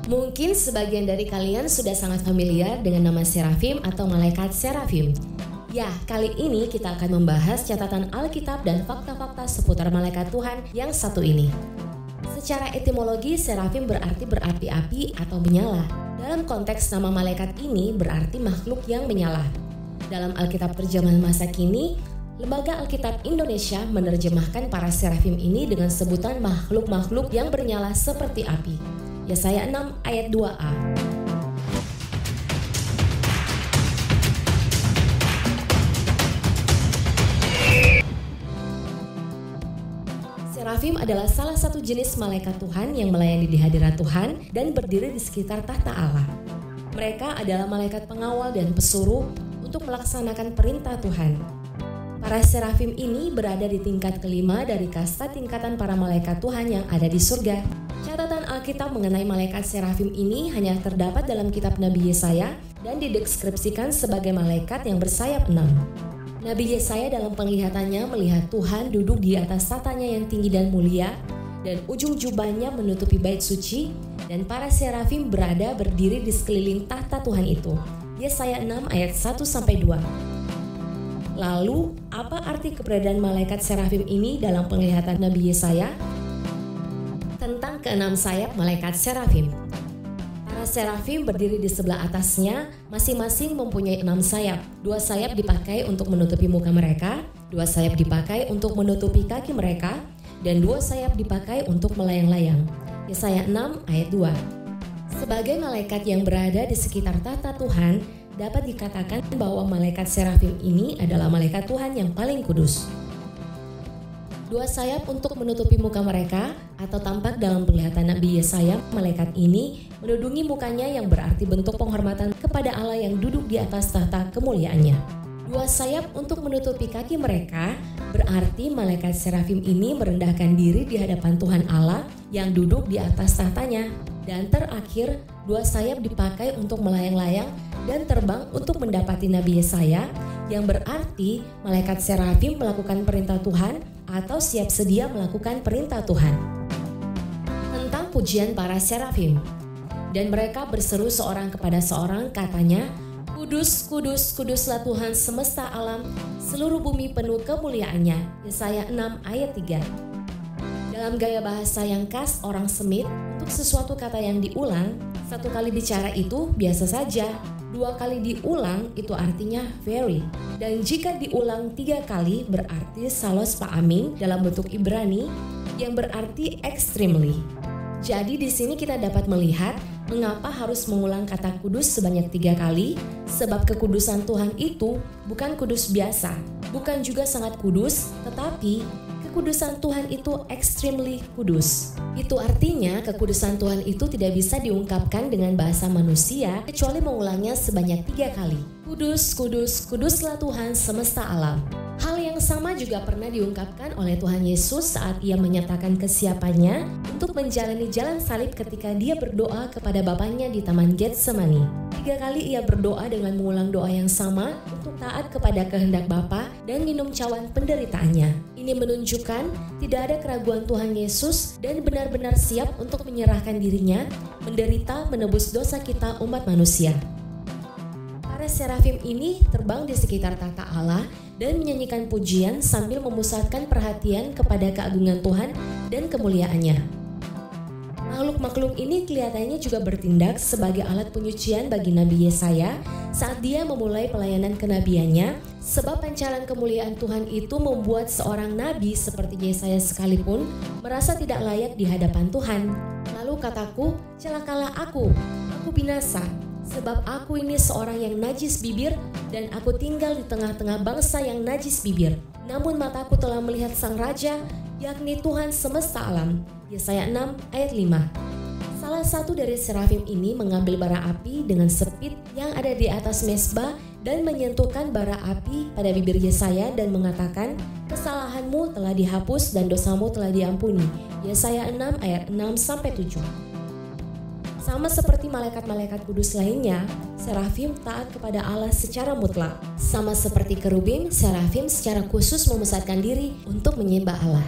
Mungkin sebagian dari kalian sudah sangat familiar dengan nama serafim atau malaikat serafim. Ya, kali ini kita akan membahas catatan Alkitab dan fakta-fakta seputar malaikat Tuhan yang satu ini. Secara etimologi, serafim berarti berapi-api atau menyala. Dalam konteks nama malaikat ini berarti makhluk yang menyala. Dalam Alkitab terjemahan masa kini, Lembaga Alkitab Indonesia menerjemahkan para serafim ini dengan sebutan makhluk-makhluk yang bernyala seperti api. Yesaya 6 ayat 2a. Serafim adalah salah satu jenis malaikat Tuhan yang melayani di hadirat Tuhan dan berdiri di sekitar tahta Allah. Mereka adalah malaikat pengawal dan pesuruh untuk melaksanakan perintah Tuhan. Para serafim ini berada di tingkat kelima dari kasta tingkatan para malaikat Tuhan yang ada di surga. Catatan Alkitab mengenai malaikat serafim ini hanya terdapat dalam kitab Nabi Yesaya dan dideskripsikan sebagai malaikat yang bersayap 6. Nabi Yesaya dalam penglihatannya melihat Tuhan duduk di atas tahtanya yang tinggi dan mulia, dan ujung jubahnya menutupi bait suci, dan para serafim berada berdiri di sekeliling tahta Tuhan itu. Yesaya 6 ayat 1-2. Lalu, apa arti keberadaan malaikat serafim ini dalam penglihatan Nabi Yesaya? Tentang keenam sayap malaikat serafim. Para serafim berdiri di sebelah atasnya, masing-masing mempunyai 6 sayap. 2 sayap dipakai untuk menutupi muka mereka, 2 sayap dipakai untuk menutupi kaki mereka, dan 2 sayap dipakai untuk melayang-layang. Yesaya 6 ayat 2. Sebagai malaikat yang berada di sekitar tahta Tuhan, dapat dikatakan bahwa malaikat serafim ini adalah malaikat Tuhan yang paling kudus. 2 sayap untuk menutupi muka mereka, atau tampak dalam penglihatan Nabi Yesaya, malaikat ini menudungi mukanya yang berarti bentuk penghormatan kepada Allah yang duduk di atas tahta kemuliaannya. 2 sayap untuk menutupi kaki mereka, berarti malaikat serafim ini merendahkan diri di hadapan Tuhan Allah yang duduk di atas tahtanya. Dan terakhir, 2 sayap dipakai untuk melayang-layang dan terbang untuk mendapati Nabi Yesaya, yang berarti malaikat serafim melakukan perintah Tuhan atau siap sedia melakukan perintah Tuhan. Tentang pujian para serafim. Dan mereka berseru seorang kepada seorang, katanya, "Kudus, kudus, kuduslah Tuhan semesta alam, seluruh bumi penuh kemuliaannya." Yesaya 6 ayat 3. Dalam gaya bahasa yang khas orang Semit, untuk sesuatu kata yang diulang, 1 kali bicara itu biasa saja. 2 kali diulang itu artinya very. Dan jika diulang 3 kali berarti salos pa'amin dalam bentuk Ibrani yang berarti extremely. Jadi di sini kita dapat melihat mengapa harus mengulang kata kudus sebanyak 3 kali, sebab kekudusan Tuhan itu bukan kudus biasa, bukan juga sangat kudus, tetapi kekudusan Tuhan itu extremely kudus. Itu artinya kekudusan Tuhan itu tidak bisa diungkapkan dengan bahasa manusia kecuali mengulangnya sebanyak 3 kali. Kudus, kudus, kuduslah Tuhan semesta alam. Hal yang sama juga pernah diungkapkan oleh Tuhan Yesus saat ia menyatakan kesiapannya untuk menjalani jalan salib ketika dia berdoa kepada Bapanya di Taman Getsemani. 3 kali ia berdoa dengan mengulang doa yang sama untuk taat kepada kehendak Bapa dan minum cawan penderitaannya. Ini menunjukkan tidak ada keraguan Tuhan Yesus dan benar-benar siap untuk menyerahkan dirinya, menderita menebus dosa kita umat manusia. Para serafim ini terbang di sekitar tahta Allah dan menyanyikan pujian sambil memusatkan perhatian kepada keagungan Tuhan dan kemuliaannya. Makhluk-makhluk ini kelihatannya juga bertindak sebagai alat penyucian bagi Nabi Yesaya saat dia memulai pelayanan kenabiannya, sebab pancaran kemuliaan Tuhan itu membuat seorang nabi seperti Yesaya sekalipun merasa tidak layak di hadapan Tuhan. Lalu kataku, celakalah aku binasa, sebab aku ini seorang yang najis bibir dan aku tinggal di tengah-tengah bangsa yang najis bibir. Namun mataku telah melihat Sang Raja, yakni Tuhan semesta alam. Yesaya 6 ayat 5. Salah satu dari serafim ini mengambil bara api dengan sepit yang ada di atas mezbah dan menyentuhkan bara api pada bibir Yesaya dan mengatakan, "Kesalahanmu telah dihapus dan dosamu telah diampuni." Yesaya 6 ayat 6-7. Sama seperti malaikat-malaikat kudus lainnya, serafim taat kepada Allah secara mutlak. Sama seperti kerubim, serafim secara khusus memusatkan diri untuk menyembah Allah.